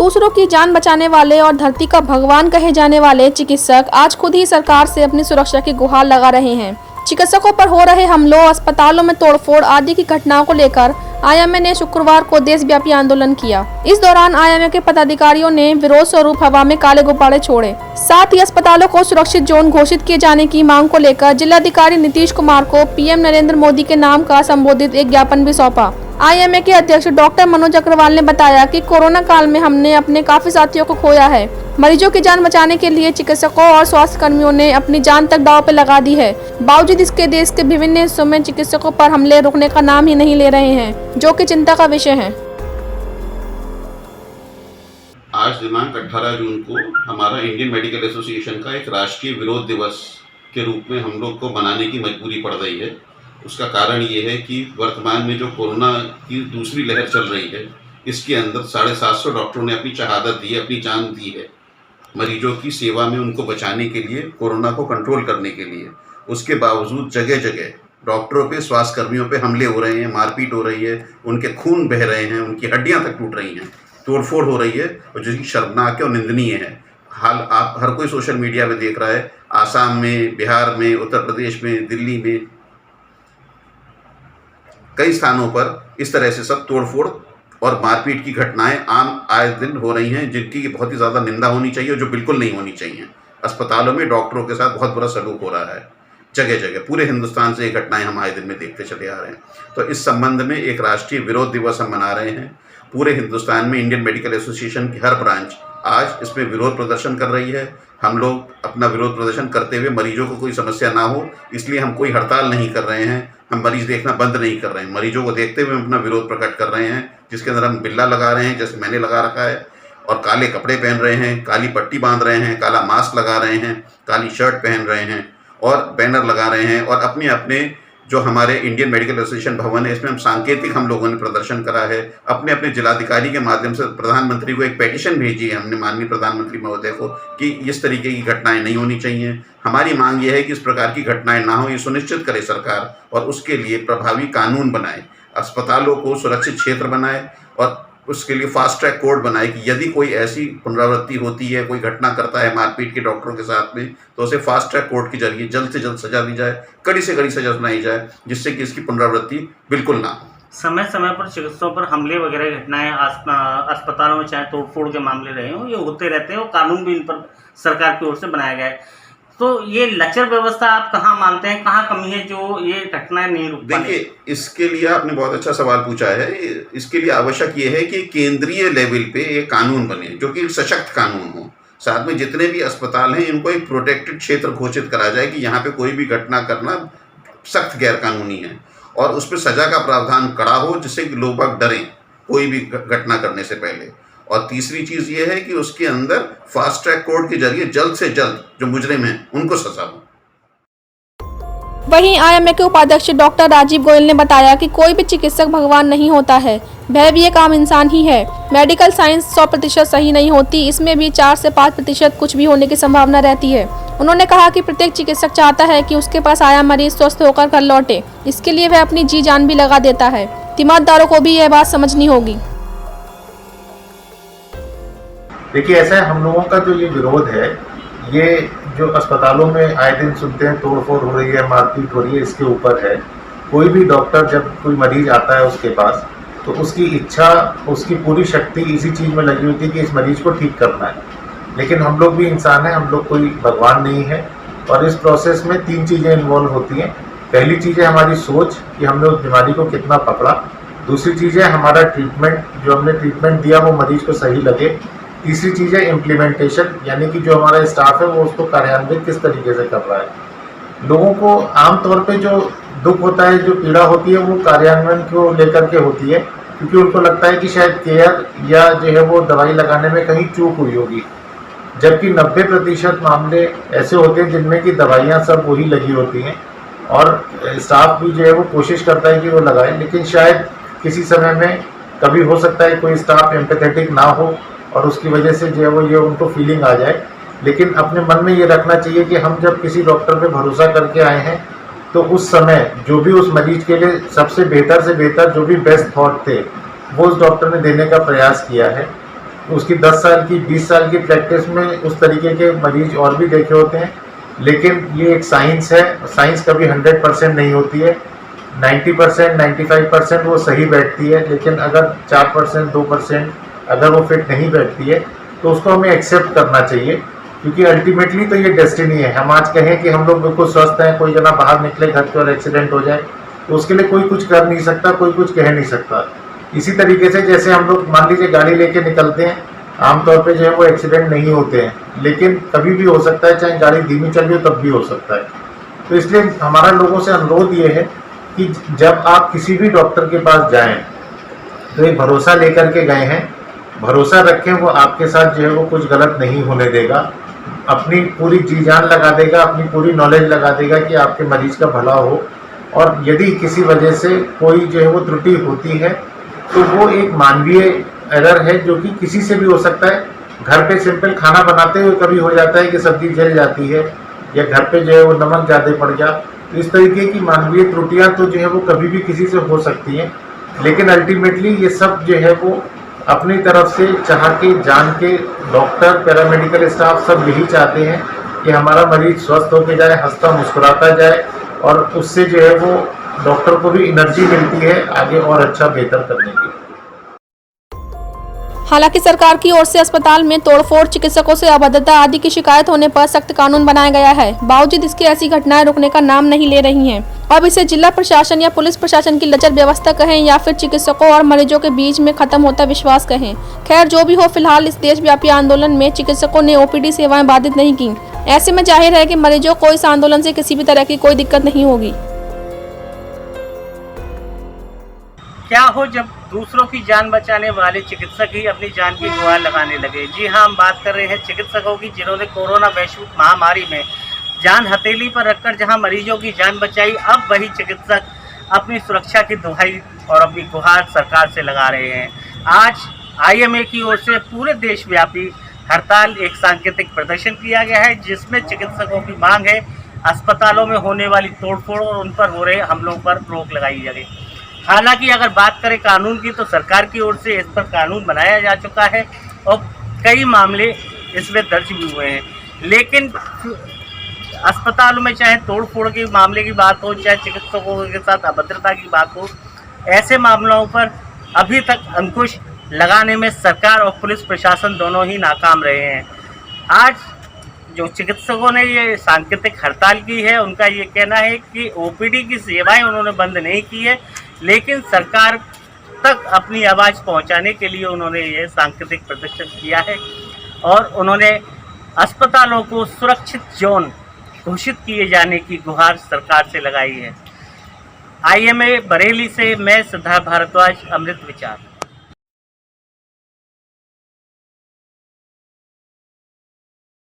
दूसरों की जान बचाने वाले और धरती का भगवान कहे जाने वाले चिकित्सक आज खुद ही सरकार से अपनी सुरक्षा की गुहार लगा रहे हैं। चिकित्सकों पर हो रहे हमलों, अस्पतालों में तोड़फोड़ आदि की घटनाओं को लेकर आईएमए ने शुक्रवार को देशव्यापी आंदोलन किया। इस दौरान आईएमए के पदाधिकारियों ने विरोध स्वरूप हवा में काले गुब्बारे छोड़े। साथ ही अस्पतालों को सुरक्षित जोन घोषित किए जाने की मांग को लेकर जिलाधिकारी नीतीश कुमार को पीएम नरेंद्र मोदी के नाम का संबोधित एक ज्ञापन भी सौंपा। आईएमए के अध्यक्ष डॉक्टर मनोज अग्रवाल ने बताया कि कोरोना काल में हमने अपने काफी साथियों को खोया है। मरीजों की जान बचाने के लिए चिकित्सकों और स्वास्थ्य कर्मियों ने अपनी जान तक दांव पे लगा दी है। बावजूद इसके देश के विभिन्न हिस्सों में चिकित्सकों पर हमले रुकने का नाम ही नहीं ले रहे हैं, जो कि चिंता का विषय है। आज दिनांक 18 जून को हमारा इंडियन मेडिकल एसोसिएशन का एक राष्ट्रीय विरोध दिवस के रूप में हम लोग को मनाने की मजबूरी पड़ रही है। उसका कारण ये है कि वर्तमान में जो कोरोना की दूसरी लहर चल रही है, इसके अंदर 750 डॉक्टरों ने अपनी शहादत दी है, अपनी जान दी है मरीजों की सेवा में, उनको बचाने के लिए, कोरोना को कंट्रोल करने के लिए। उसके बावजूद जगह जगह डॉक्टरों पे, स्वास्थ्य कर्मियों पे हमले हो रहे हैं, मारपीट हो रही है, उनके खून बह रहे हैं, उनकी हड्डियां तक टूट रही हैं, तोड़फोड़ हो रही है, और जिसकी शर्मनाक और निंदनीय है। हाल आप हर कोई सोशल मीडिया में देख रहा है। आसाम में, बिहार में, उत्तर प्रदेश में, दिल्ली में, कई स्थानों पर इस तरह से सब तोड़फोड़ और मारपीट की घटनाएं आम आए दिन हो रही हैं, जिनकी बहुत ही ज़्यादा निंदा होनी चाहिए, जो बिल्कुल नहीं होनी चाहिए। अस्पतालों में डॉक्टरों के साथ बहुत बुरा सलूक हो रहा है जगह जगह। पूरे हिंदुस्तान से ये घटनाएं हम आए दिन में देखते चले आ रहे हैं। तो इस संबंध में एक राष्ट्रीय विरोध दिवस हम मना रहे हैं। पूरे हिंदुस्तान में इंडियन मेडिकल एसोसिएशन की हर ब्रांच आज इसमें विरोध प्रदर्शन कर रही है। हम लोग अपना विरोध प्रदर्शन करते हुए मरीजों को कोई समस्या ना हो, इसलिए हम कोई हड़ताल नहीं कर रहे हैं, हम मरीज देखना बंद नहीं कर रहे हैं। मरीजों को देखते हुए हम अपना विरोध प्रकट कर रहे हैं, जिसके अंदर हम बिल्ला लगा रहे हैं, जैसे मैंने लगा रखा है, और काले कपड़े पहन रहे हैं, काली पट्टी बांध रहे हैं, काला मास्क लगा रहे हैं, काली शर्ट पहन रहे हैं और बैनर लगा रहे हैं। और अपने अपने जो हमारे इंडियन मेडिकल एसोसिएशन भवन है, इसमें हम लोगों ने प्रदर्शन करा है। अपने अपने जिलाधिकारी के माध्यम से प्रधानमंत्री को एक पेटिशन भेजी है हमने, माननीय प्रधानमंत्री महोदय को, कि इस तरीके की घटनाएं नहीं होनी चाहिए। हमारी मांग ये है कि इस प्रकार की घटनाएं ना हो, ये सुनिश्चित करे सरकार, और उसके लिए प्रभावी कानून बनाए, अस्पतालों को सुरक्षित क्षेत्र बनाए, और उसके लिए फास्ट ट्रैक कोर्ट बनाए कि यदि कोई ऐसी पुनरावृत्ति होती है, कोई घटना करता है मारपीट के डॉक्टरों के साथ में, तो उसे फास्ट ट्रैक कोर्ट के जरिए जल्द से जल्द सजा दी जाए, कड़ी से कड़ी सजा सुनाई जाए, जिससे कि इसकी पुनरावृत्ति बिल्कुल ना हो। समय समय पर चिकित्सकों पर हमले वगैरह घटनाएं अस्पतालों में चाहे तोड़फोड़ के मामले रहे हों, ये होते रहते हैं, और कानून भी इन पर सरकार की ओर से बनाया गया है। तो ये लचर व्यवस्था आप कहाँ मानते हैं, कहाँ कमी है जो ये घटनाएं नहीं रुक पाती? देखिए, इसके लिए आपने बहुत अच्छा सवाल पूछा है। इसके लिए आवश्यक ये है कि केंद्रीय लेवल पे एक कानून बने, जो कि सशक्त कानून हो। साथ में जितने भी अस्पताल हैं, इनको एक प्रोटेक्टेड क्षेत्र घोषित करा जाए कि यहाँ पे कोई भी घटना करना सख्त गैरकानूनी है, और उस पर सजा का प्रावधान कड़ा हो, जिससे कि लोग बाग डरें कोई भी घटना करने से पहले। और तीसरी चीज़ ये है कि उसके अंदर फास्ट ट्रैक कोर्ट के जरिए जल्द से जल्द जो मुजरिम हैं उनको सजा हो। वहीं आईएमए के उपाध्यक्ष डॉक्टर राजीव गोयल ने बताया कि कोई भी चिकित्सक भगवान नहीं होता है, वह भी एक आम इंसान ही है। मेडिकल साइंस 100% सही नहीं होती, इसमें भी 4 से 5% कुछ भी होने की संभावना रहती है। उन्होंने कहा कि प्रत्येक चिकित्सक चाहता है कि उसके पास आया मरीज स्वस्थ होकर घर लौटे, इसके लिए वह अपनी जी जान भी लगा देता है। तीमारदारों को भी यह बात समझनी होगी। देखिए, ऐसा है, हम लोगों का जो ये विरोध है, ये जो अस्पतालों में आए दिन सुनते हैं तोड़फोड़ हो रही है, मारपीट हो रही है, इसके ऊपर है। कोई भी डॉक्टर जब कोई मरीज आता है उसके पास, तो उसकी इच्छा, उसकी पूरी शक्ति इसी चीज़ में लगी होती है कि इस मरीज को ठीक करना है। लेकिन हम लोग भी इंसान हैं, हम लोग कोई भगवान नहीं है, और इस प्रोसेस में 3 चीज़ें इन्वॉल्व होती हैं। पहली चीज़ है हमारी सोच कि हमने उस बीमारी को कितना पकड़ा। दूसरी चीज़ है हमारा ट्रीटमेंट, जो हमने ट्रीटमेंट दिया वो मरीज को सही लगे। तीसरी चीज़ है इम्प्लीमेंटेशन, यानी कि जो हमारा स्टाफ है वो उसको कार्यान्वित किस तरीके से कर रहा है। लोगों को आमतौर पे जो दुख होता है, जो पीड़ा होती है, वो कार्यान्वयन को लेकर के होती है, क्योंकि उनको लगता है कि शायद केयर या जो है वो दवाई लगाने में कहीं चूक हुई होगी। जबकि 90% मामले ऐसे होते हैं जिनमें कि दवाइयाँ सब वही लगी होती हैं, और स्टाफ भी जो है वो कोशिश करता है कि वो लगाए, लेकिन शायद किसी समय में कभी हो सकता है कोई स्टाफ एम्पैथेटिक ना हो, और उसकी वजह से जो है वो ये उनको फीलिंग आ जाए। लेकिन अपने मन में ये रखना चाहिए कि हम जब किसी डॉक्टर पे भरोसा करके आए हैं, तो उस समय जो भी उस मरीज के लिए सबसे बेहतर से बेहतर जो भी बेस्ट थॉट थे, वो उस डॉक्टर ने देने का प्रयास किया है। उसकी 10 साल की 20 साल की प्रैक्टिस में उस तरीके के मरीज और भी देखे होते हैं, लेकिन ये एक साइंस है। साइंस कभी 100% नहीं होती है। 90% 95% वो सही बैठती है, लेकिन अगर 4% 2% अगर वो फिट नहीं बैठती है तो उसको हमें एक्सेप्ट करना चाहिए, क्योंकि अल्टीमेटली तो ये डेस्टिनी है। हम आज कहें कि हम लोग बिल्कुल स्वस्थ हैं, कोई जना बाहर निकले घर पे और एक्सीडेंट हो जाए, तो उसके लिए कोई कुछ कर नहीं सकता, कोई कुछ कह नहीं सकता। इसी तरीके से जैसे हम लोग मान लीजिए गाड़ी लेके निकलते हैं, आमतौर पे जो है वो एक्सीडेंट नहीं होते हैं, लेकिन कभी भी हो सकता है, चाहे गाड़ी धीमी चल रही हो तब भी हो सकता है। तो इसलिए हमारा लोगों से अनुरोध ये है कि जब आप किसी भी डॉक्टर के पास जाएं तो एक भरोसा लेकर के गए हैं, भरोसा रखें वो आपके साथ जो है वो कुछ गलत नहीं होने देगा, अपनी पूरी जी जान लगा देगा, अपनी पूरी नॉलेज लगा देगा कि आपके मरीज का भला हो। और यदि किसी वजह से कोई जो है वो त्रुटि होती है तो वो एक मानवीय एरर है, जो कि किसी से भी हो सकता है। घर पे सिंपल खाना बनाते हुए कभी हो जाता है कि सब्जी जल जाती है, या घर पे जो है वो नमक ज़्यादा पड़ गया। तो इस तरीके की मानवीय त्रुटियां तो जो है वो कभी भी किसी से हो सकती हैं, लेकिन अल्टीमेटली ये सब जो है वो अपनी तरफ से चाह के जान के डॉक्टर, पैरामेडिकल स्टाफ सब यही चाहते हैं कि हमारा मरीज स्वस्थ होकर जाए, हंसता मुस्कुराता जाए, और उससे जो है वो डॉक्टर को भी एनर्जी मिलती है आगे और अच्छा बेहतर करने की। हालांकि सरकार की ओर से अस्पताल में तोड़फोड़, चिकित्सकों से अभद्रता आदि की शिकायत होने पर सख्त कानून बनाया गया है। बावजूद इसके ऐसी घटनाएं रुकने का नाम नहीं ले रही हैं। अब इसे जिला प्रशासन या पुलिस प्रशासन की लचर व्यवस्था कहें या फिर चिकित्सकों और मरीजों के बीच में खत्म होता विश्वास कहें। खैर जो भी हो, फिलहाल इस देशव्यापी आंदोलन में चिकित्सकों ने ओपीडी सेवाएं बाधित नहीं की। ऐसे में जाहिर है कि मरीजों को इस आंदोलन से किसी भी तरह की कोई दिक्कत नहीं होगी। क्या हो जब दूसरों की जान बचाने वाले चिकित्सक ही अपनी जान की गुहार लगाने लगे। जी हाँ, हम बात कर रहे हैं चिकित्सकों की, जिन्होंने कोरोना वैश्विक महामारी में जान हथेली पर रखकर जहां मरीजों की जान बचाई, अब वही चिकित्सक अपनी सुरक्षा की दुहाई और अपनी गुहार सरकार से लगा रहे हैं। आज आईएमए की ओर से पूरे देशव्यापी हड़ताल, एक सांकेतिक प्रदर्शन किया गया है, जिसमें चिकित्सकों की मांग है अस्पतालों में होने वाली तोड़फोड़ और उन पर हो रहे हमलों पर रोक लगाई जाए। हालांकि अगर बात करें कानून की, तो सरकार की ओर से इस पर कानून बनाया जा चुका है और कई मामले इसमें दर्ज भी हुए हैं, लेकिन अस्पतालों में चाहे तोड़फोड़ के मामले की बात हो, चाहे चिकित्सकों के साथ अभद्रता की बात हो, ऐसे मामलों पर अभी तक अंकुश लगाने में सरकार और पुलिस प्रशासन दोनों ही नाकाम रहे हैं। आज जो चिकित्सकों ने ये सांकेतिक हड़ताल की है, उनका ये कहना है कि ओपीडी की सेवाएं उन्होंने बंद नहीं की है, लेकिन सरकार तक अपनी आवाज़ पहुंचाने के लिए उन्होंने ये सांकेतिक प्रदर्शन किया है और उन्होंने अस्पतालों को सुरक्षित जोन घोषित किए जाने की गुहार सरकार से लगाई है। आईएमए बरेली से मैं सिद्धार्थ भारद्वाज, अमृत विचार।